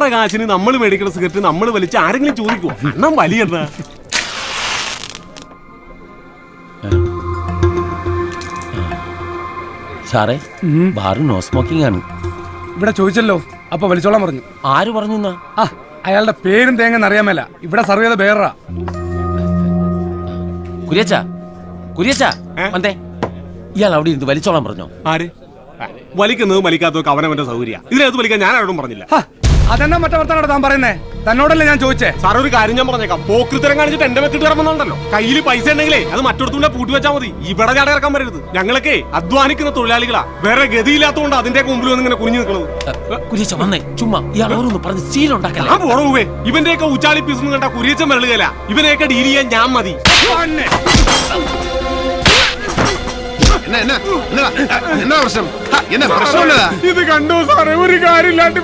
കാശിന് നമ്മൾ മേടിക്കുന്ന സിഗരറ്റ് നമ്മൾ വലിച്ച് ആരെങ്കിലും ചോദിക്കുവോ? അണ്ണം വലിയ സാറേ, ബാറ് നോ സ്മോക്കിംഗ് ആണ്. ഇവിടെ ചോദിച്ചല്ലോ, അപ്പൊ വലിച്ചോളാൻ പറഞ്ഞു. ആര് പറഞ്ഞു? അയാളുടെ പേരും തേങ്ങ അറിയാമല്ല. ഇവിടെ സർവ് ചെയ്ത പേരാ. കുര്യച്ചാ വന്നേ. ഇയാൾ അവിടെ ഇരുന്ന് വലിച്ചോളാൻ പറഞ്ഞോ? ആര് വലിക്കുന്നതും വലിക്കാത്തതൊക്കെ അവനവന്റെ സൗകര്യ. ഇതിനകത്ത് വലിക്കാൻ ഞാൻ ആരോടും പറഞ്ഞില്ല. അതെന്നാ മറ്റേ വർത്താനോട് താൻ പറയുന്നേ? തന്നോടല്ലേ ഞാൻ ചോദിച്ചേ. സാർ ഒരു കാര്യം ഞാൻ പറഞ്ഞേക്കാം, പോക്കൃത്തരം കാണിച്ചിട്ട് എന്റെ വെക്കിട്ട് ഇറങ്ങുന്നുണ്ടല്ലോ. കയ്യിൽ പൈസ ഉണ്ടെങ്കിലേ അത് മറ്റൊരുത്തൂടെ പൂട്ടി വെച്ചാൽ മതി. ഇവിടെ ചാട ഇറക്കാൻ വരരുത്. ഞങ്ങളൊക്കെ അധ്വാനിക്കുന്ന തൊഴിലാളികളാ. വേറെ ഗതിയില്ലാത്തതുകൊണ്ട് അതിന്റെ മുമ്പിൽ വന്ന് ഇങ്ങനെ കുഞ്ഞു നിൽക്കുന്നത്. കുര്യച്ച വന്നേ, ചുമ്മാ ഇയാൾ ഓരോന്ന് പറഞ്ഞ് സീലുണ്ടാക്കല്ലേ. ആ പോറവേ, ഇവന്റെയൊക്കെ ഉച്ചാളി പീസ് കണ്ട കുരിയച്ചൻ വരളുകയല്ല. ഇവനെയൊക്കെ ഡീൽ ചെയ്യാൻ ഞാൻ മതി. ഇത് കണ്ടോ സാറേ, ഒരു കാര്യമില്ലാണ്ട്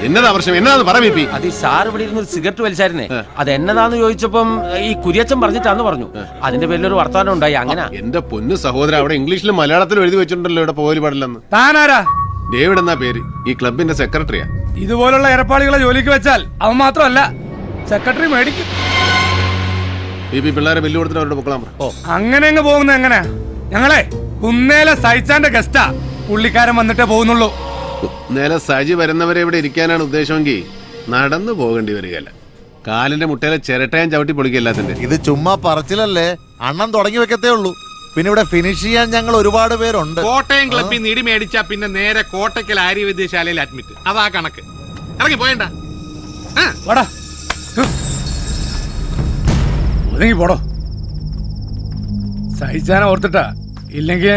എന്നതാ പ്രശ്നം? എന്നതാന്ന് പറ. അത് സാർ ഇവിടെ ഇരുന്ന് ഒരു സിഗരറ്റ് വലിച്ചായിരുന്നേ. അത് എന്നതാന്ന് ചോദിച്ചപ്പം ഈ കുര്യച്ചൻ പറഞ്ഞിട്ടാന്ന് പറഞ്ഞു. അതിന്റെ പേരിലൊരു വർത്തമാനം ഉണ്ടായി. അങ്ങനെ എന്റെ പൊന്നു സഹോദരൻ, അവിടെ ഇംഗ്ലീഷിലും മലയാളത്തിലും എഴുതി വെച്ചിട്ടുണ്ടല്ലോ ഇവിടെ പോകല് പാടില്ലെന്ന്. താനാരാ? ഡേവിഡ് എന്നാ പേര്. ഈ ക്ലബിന്റെ സെക്രട്ടറിയാ. ഇതുപോലുള്ള ഏർപ്പാടുകളെ ജോലിക്ക് വെച്ചാൽ അവൻ മാത്രമല്ല സെക്രട്ടറി മേടിക്കും. പിള്ളേരെ ബില്ല് കൊടുത്തിട്ട് അവരുടെ പൊക്കളാൻ. അങ്ങനെ അങ്ങ് പോകുന്നത് എങ്ങനെ? ഞങ്ങളെ കുന്നേലെ സൈച്ചാന്റെ ഗസ്റ്റാ. പുള്ളിക്കാരൻ വന്നിട്ടേ പോകുന്നുള്ളൂ. നേരെ സജി വരുന്നവരെ ഇവിടെ ഇരിക്കാനാണ് ഉദ്ദേശമെങ്കിൽ നടന്നു പോകേണ്ടി വരികയല്ല. കാലിന്റെ മുട്ടയിലെ ചിരട്ടയും ചവിട്ടി പൊളിക്കല്ലാത്തിന്റെ. ഇത് ചുമ്മാ പറച്ചിലല്ലേ, അണ്ണൻ തുടങ്ങി വെക്കത്തേ ഉള്ളൂ. പിന്നെ ഇവിടെ ഫിനിഷ് ചെയ്യാൻ ഞങ്ങൾ ഒരുപാട് പേരുണ്ട്. കോട്ടയം ക്ലബിൽ നിടി മേടിച്ചാ പിന്നെ നേരെ കോട്ടയ്ക്കൽ ആര്യവൈദ്യശാലയിൽ അഡ്മിറ്റ്. അതാ കണക്ക്. ഇറങ്ങി പോയണ്ട. ഒതുങ്ങി പോടോ. സഹിച്ചാന ഓർത്തിട്ടാ, ഇല്ലെങ്കിൽ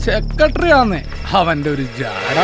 സെക്രട്ടറി ആന്നേ അവന്റെ ഒരു ജാട.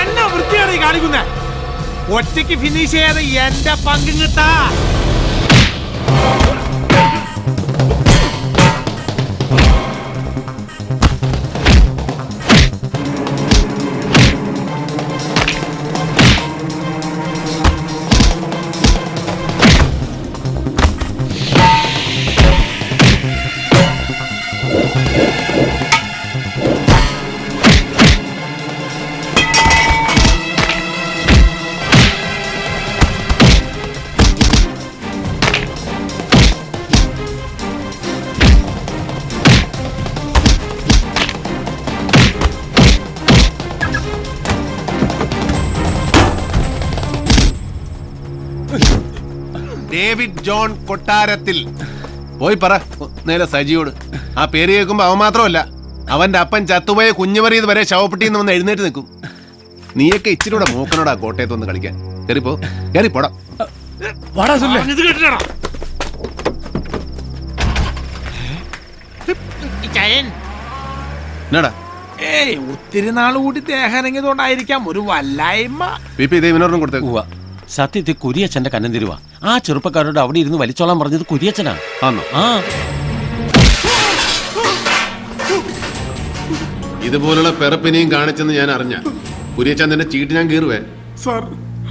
എന്നെ വൃത്തിയാണ് ഈ കാണിക്കുന്നത്. ഒറ്റയ്ക്ക് ഫിനിഷ് ചെയ്യാതെ എന്റെ പങ്കും കിട്ടാ. ഡേവിഡ് ജോൺ കൊട്ടാരത്തിൽ. പോയി പറ നേരെ സജിയോട്. ആ പേര് കേൾക്കുമ്പോ അവൻ മാത്രമല്ല, അവന്റെ അപ്പൻ ചത്തുപോയ കുഞ്ഞുമറിയത് വരെ ശവപ്പെട്ടിന്ന് വന്ന് എഴുന്നേറ്റ് നിൽക്കും. നീയൊക്കെ ഇച്ചിരി കൂടെ മൂക്കനോടാ കോട്ടയത്ത് വന്ന് കളിക്കാൻ. കേറിപ്പോ, കേറിപ്പോടാ. ഒത്തിരി നാൾ കൂടി ദേഹനങ്ങിയതുകൊണ്ടായിരിക്കാം ഒരു വല്ലായ്മ. ഇവനോടും കൊടുത്തേക്കുക. സത്യത്തിൽ കുര്യച്ചന്റെ കന്നം തരുവാ. ആ ചെറുപ്പക്കാരോട് അവിടെ ഇരുന്ന് വലിച്ചോളാൻ പറഞ്ഞത് കുര്യച്ചനാ. ഇതുപോലുള്ള പെറപ്പിനെയും കാണിച്ചെന്ന് ഞാൻ അറിഞ്ഞ കുര്യച്ചൻ നിന്റെ ചീട്ട് ഞാൻ കീറുവേ.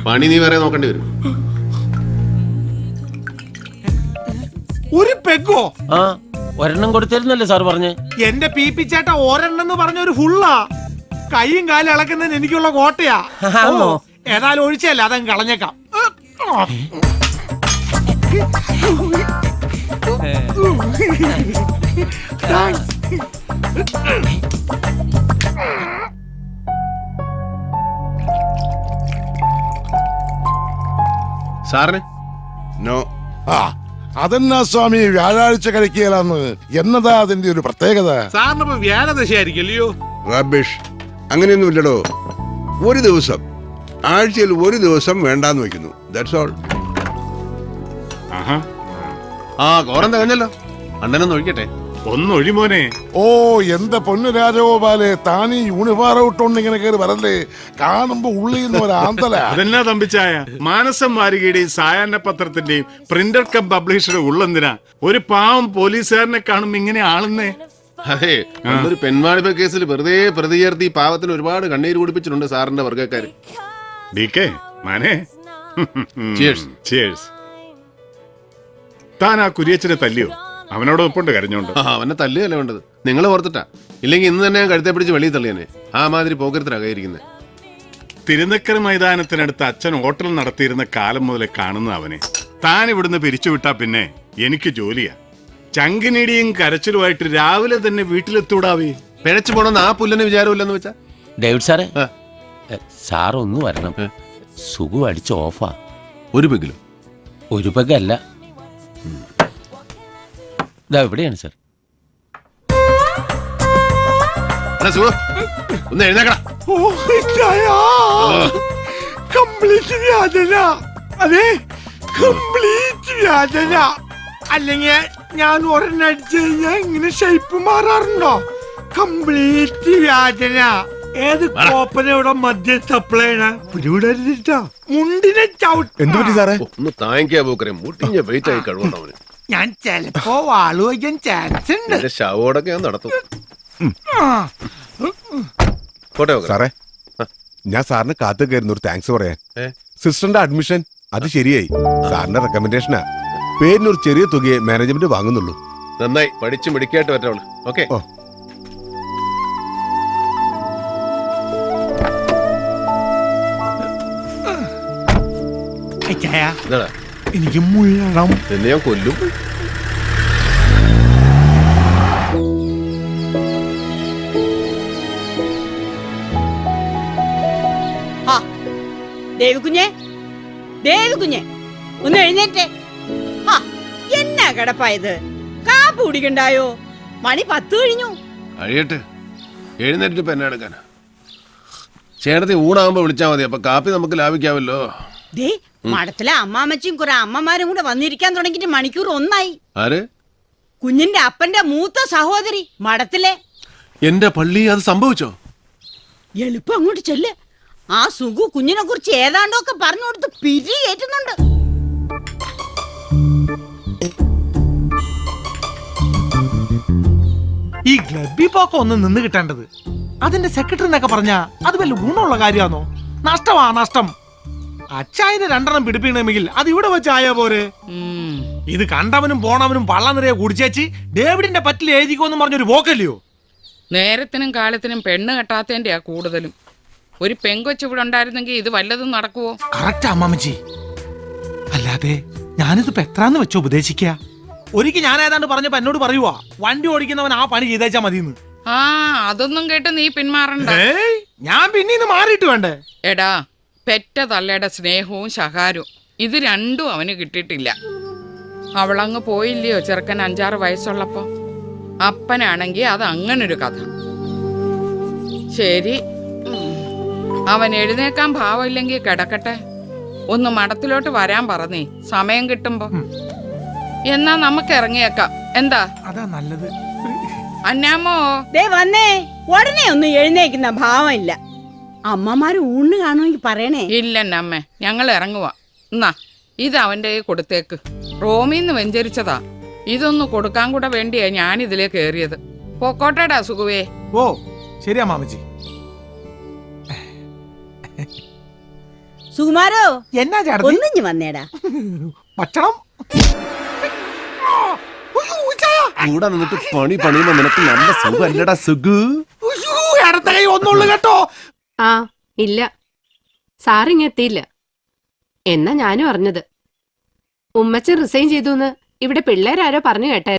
പണി നീ വേറെ നോക്കേണ്ടി വരും. ഒരു പെഗോ? ഒരെണ്ണം കൊടുത്തിരുന്നല്ലേ സാർ പറഞ്ഞേ? എന്റെ പീപ്പിച്ചേട്ട ഒരെണ്ണം പറഞ്ഞ ഒരു ഫുള്ളാ. കൈയും കാലും ഇളക്കുന്നതിന് എനിക്കുള്ള കോട്ടയാ. ഏതായാലും ഒഴിച്ചല്ല, അതങ്ങ് കളഞ്ഞേക്കാം. സാറിന് നോ. അതെന്നാ സ്വാമി വ്യാഴാഴ്ച കഴിക്കുകയെന്ന്? എന്നതാ അതിന്റെ ഒരു പ്രത്യേകത? സാറിന് വ്യാഴദശയായിരിക്കല്ലയോ? റബിഷ്, അങ്ങനെയൊന്നുമില്ലടോ. ഒരു ദിവസം, ആഴ്ചയിൽ ഒരു ദിവസം വേണ്ടാന്ന് വെക്കുന്നു. That's all. ആഹാ ആ കോറം തികഞ്ഞല്ലോ. അണ്ണനൊന്ന് ഒഴിക്കട്ടെ. ഒന്നൊഴി മോനെ. ഓ എന്റെ പൊന്നു രാജഗോപാലെ, താനീ യൂണിഫോം ഇട്ടോണ്ട് ഇങ്ങനെ കയറി വരല്ലേ, കാണുമ്പോ ഉള്ളിന്ന് ഒരു ആന്തല. അതെന്നാ തമ്പിച്ചായ, മാനസം വാരികയുടെയും സായാഹ്ന പത്രത്തിന്റെയും പ്രിന്റർ കം പബ്ലിഷറുടെ ഉള്ളെന്തിനാ ഒരു പാവം പോലീസുകാരനെ കാണുമ്പോ ഇങ്ങനെ ആളുന്നേ? അതെ, ഒരു പെൺവാണിഭ കേസിൽ വെറുതെ പ്രതി ചേർത്ത് ഈ പാവത്തിന് ഒരുപാട് കണ്ണീര് കുടിപ്പിച്ചിട്ടുണ്ട് സാറിന്റെ വർഗ്ഗക്കാര്. ഡി.കെ. മാനേ, Cheers. Cheers. താൻ ആ കുരിയച്ചനെ തല്ലിയോ? അവനോട് ഒപ്പുണ്ട് കരഞ്ഞോണ്ട്. അവനെ തല്ലുകയല്ല വേണ്ടത്, നിങ്ങൾ ഓർത്തിട്ടാ. ഇല്ലെങ്കിൽ ഇന്ന് തന്നെ ഞാൻ കഴുത്തെ പിടിച്ച് വെളിയിൽ തള്ളിയനെ. ആ മാതിരി പോക്കരത്തിലാകാതിരിക്കുന്നത്. തിരുനക്കര മൈതാനത്തിനടുത്ത് അച്ഛൻ ഹോട്ടൽ നടത്തിയിരുന്ന കാലം മുതലേ കാണുന്ന അവനെ താൻ ഇവിടുന്ന് പിരിച്ചുവിട്ടാ പിന്നെ എനിക്ക് ജോലിയാ. ചങ്കിനിടിയും കരച്ചിലുമായിട്ട് രാവിലെ തന്നെ വീട്ടിലെത്തൂടാവേ. പിഴച്ചു പോണെന്ന് ആ പുല്ലന് വിചാരമില്ലെന്ന് വെച്ചാ. ഡേവിഡ് സാറേ, സാർ ഒന്ന് വരണം. സുഖു അടിച്ച് ഓഫാ. ഒരു പെഗിലും ഒരു പെഗല്ല, ഇതാ എവിടെയാണ് സാർ. ഒന്ന് എഴുന്നേക്കടാ. കംപ്ലീറ്റ് വ്യാജന. അതെ, കംപ്ലീറ്റ് വ്യാജന. അല്ലെങ്കിൽ ഞാൻ ഒരെണ്ണം അടിച്ചു കഴിഞ്ഞാൽ ഇങ്ങനെ ഷേപ്പ് മാറാറുണ്ടോ? കംപ്ലീറ്റ് വ്യാജന. ഏത് കോപ്പന ഇവിടെ മദ്യം സപ്ലൈ പിടിവിടരുതിട്ടോ. മുണ്ടിനെ ചവിട്ട്. എന്ത് പറ്റി സാറേ? ഒന്ന് താങ്ങിക്കാ പോക്കരെ, മുട്ടിഞ്ഞ വെയിറ്റ് ആയി കഴിവുണ്ട് അവന്. ഞാൻ ചെലപ്പോ വാളു വയ്ക്കാൻ ചാൻസ് ഉണ്ട്. ശവോടൊക്കെ ഞാൻ നടത്തും. പോട്ടെ സാറേ, ഞാൻ സാറിന് കാത്തു കയറുന്ന ഒരു താങ്ക്സ് പറയാൻ. സിസ്റ്ററിന്റെ അഡ്മിഷൻ അത് ശരിയായി. സാറിന്റെ റെക്കമെൻഡേഷനാ. പേരിനൊരു ചെറിയ തുകയെ മാനേജ്മെന്റ് വാങ്ങുന്നുള്ളൂ. നന്നായി പഠിച്ചു മിടിക്കായിട്ട് പറ്റുള്ളൂ. ഓക്കെ. എനിക്ക് മുള്ളണം. എന്നെ ഞാൻ കൊല്ലും. ദേവികുഞ്ഞെ, ദേവികുഞ്ഞെ, ഒന്ന് എഴുന്നേറ്റേ. എന്നാ കിടപ്പായത്? കാപ്പ് കുടിക്കണ്ടായോ? മണി 10 കഴിഞ്ഞു. കഴിയട്ടെ, എഴുന്നേറ്റ് ഇപ്പൊ എന്നെ എടുക്കാനാ. ചേട്ടത്തി ഊണാകുമ്പോ വിളിച്ചാ മതി, അപ്പൊ കാപ്പി നമുക്ക് ലാഭിക്കാമല്ലോ. ദേ, മഠത്തിലെ അമ്മാമ്മച്ചും കുറെ അമ്മമാരും കൂടെ വന്നിരിക്കാൻ തുടങ്ങിയിട്ട് മണിക്കൂർ 1 ആയി. ആര്? കുഞ്ഞിന്റെ അപ്പന്റെ മൂത്ത സഹോദരി മഠത്തിലെ. എന്റെ പള്ളി അത് സംഭവിച്ചോ? എളുപ്പം അങ്ങോട്ട് ചെല്ല്. ആ സുഖു കുഞ്ഞിനെ കുറിച്ച് ഏതാണ്ടൊക്കെ പറഞ്ഞു കൊടുത്ത് പിരി കയറ്റുന്നുണ്ട്. ഈ ഗ്ലബി പോക്ക ഒന്ന് നിന്ന് കിട്ടേണ്ടത്. അതിന്റെ സെക്രട്ടറി എന്നൊക്കെ പറഞ്ഞാ അത് വല്ല ഗുണമുള്ള കാര്യമാണോ? നഷ്ടമാ നഷ്ടം. അച്ചായന് 2 പിടിപ്പിക്കണമെങ്കിൽ അത് ഇവിടെ വെച്ചായ പോരെ. ഇത് കണ്ടവനും പോണവനും പള്ള നിറയെ കുടിച്ചേച്ച് ഡേവിഡിന്റെ പറ്റിൽ എഴുതിക്കോന്ന് പറഞ്ഞൊരു പോക്കല്ലയോ? നേരത്തിനും കാലത്തിനും പെണ്ണ് കെട്ടാത്തതിന്റെയാ കൂടുതലും. ഒരു പെങ്കൊച്ചു ഇവിടെ ഉണ്ടായിരുന്നെങ്കിൽ ഇത് വല്ലതും നടക്കുവോ? കറക്റ്റ് അമ്മാമ്മച്ചി. അല്ലാതെ ഞാനിതിപ്പോ എത്രാന്ന് വെച്ചോ ഉപദേശിക്ക. ഒരിക്കൽ ഞാൻ ഏതാണ്ട് പറഞ്ഞപ്പോ എന്നോട് പറയുവാ, വണ്ടി ഓടിക്കുന്നവൻ ആ പണി ചെയ്തേച്ചാ മതിയെന്ന്. അതൊന്നും കേട്ട് നീ പിന്മാറണ്ട. ഞാൻ പിന്നീന്ന് മാറിയിട്ട് വേണ്ടേ? എടാ, പെറ്റ തള്ളയുടെ സ്നേഹവും ശകാരവും ഇത് രണ്ടും അവന് കിട്ടിയിട്ടില്ല. അവളങ്ങ് പോയില്ലയോ ചെറുക്കൻ 5-6 വയസ്സുള്ളപ്പോ. അപ്പനാണെങ്കി അത് അങ്ങനൊരു കഥ. ശരി, അവൻ എഴുന്നേക്കാൻ ഭാവമില്ലെങ്കിൽ കിടക്കട്ടെ. ഒന്ന് മഠത്തിലോട്ട് വരാൻ പറഞ്ഞേ, സമയം കിട്ടുമ്പോ. എന്നാ നമുക്ക് ഇറങ്ങിയേക്കാം. എന്താ? അതാ നല്ലത്. അന്നാമോ, ദേ വന്നേ. ഉടനെ ഒന്നും എഴുന്നേക്കുന്ന ഭാവമില്ല. അമ്മമാര് ഊണ് കാണുമെങ്കിൽ പറയണേ. ഇല്ലെന്നമ്മേ, ഞങ്ങൾ ഇറങ്ങുവാ. എന്നാ ഇത് അവന്റെ കൊടുത്തേക്ക്. റോമിന്ന് വെഞ്ചരിച്ചതാ. ഇതൊന്ന് കൊടുക്കാൻ കൂടെ വേണ്ടിയാ ഞാൻ ഇതിലേ കേറിയത്. പൊക്കോട്ടേടാ സുഖുവേ. ഓ ശരി അമ്മാമ്മച്ചി. സുകുമാരോ, എന്നാ ചേട്ടത്തി? ഒന്നിഞ്ഞു വന്നേടാ. ഭക്ഷണം കൂടെ നിന്നിട്ട് പണി പണിയുമ്പോ നിനക്ക് നല്ല സുഖല്ലടാ സുഖു. അടുത്ത കൈ ഒന്നുള്ളു കേട്ടോ. ഇല്ല, സാറിങ്ങ എത്തിയില്ല എന്നാ ഞാനും അറിഞ്ഞത്. ഉമ്മച്ചൻ റിസൈൻ ചെയ്തു എന്ന് ഇവിടെ പിള്ളേരാരോ പറഞ്ഞു കേട്ടായിരുന്നു.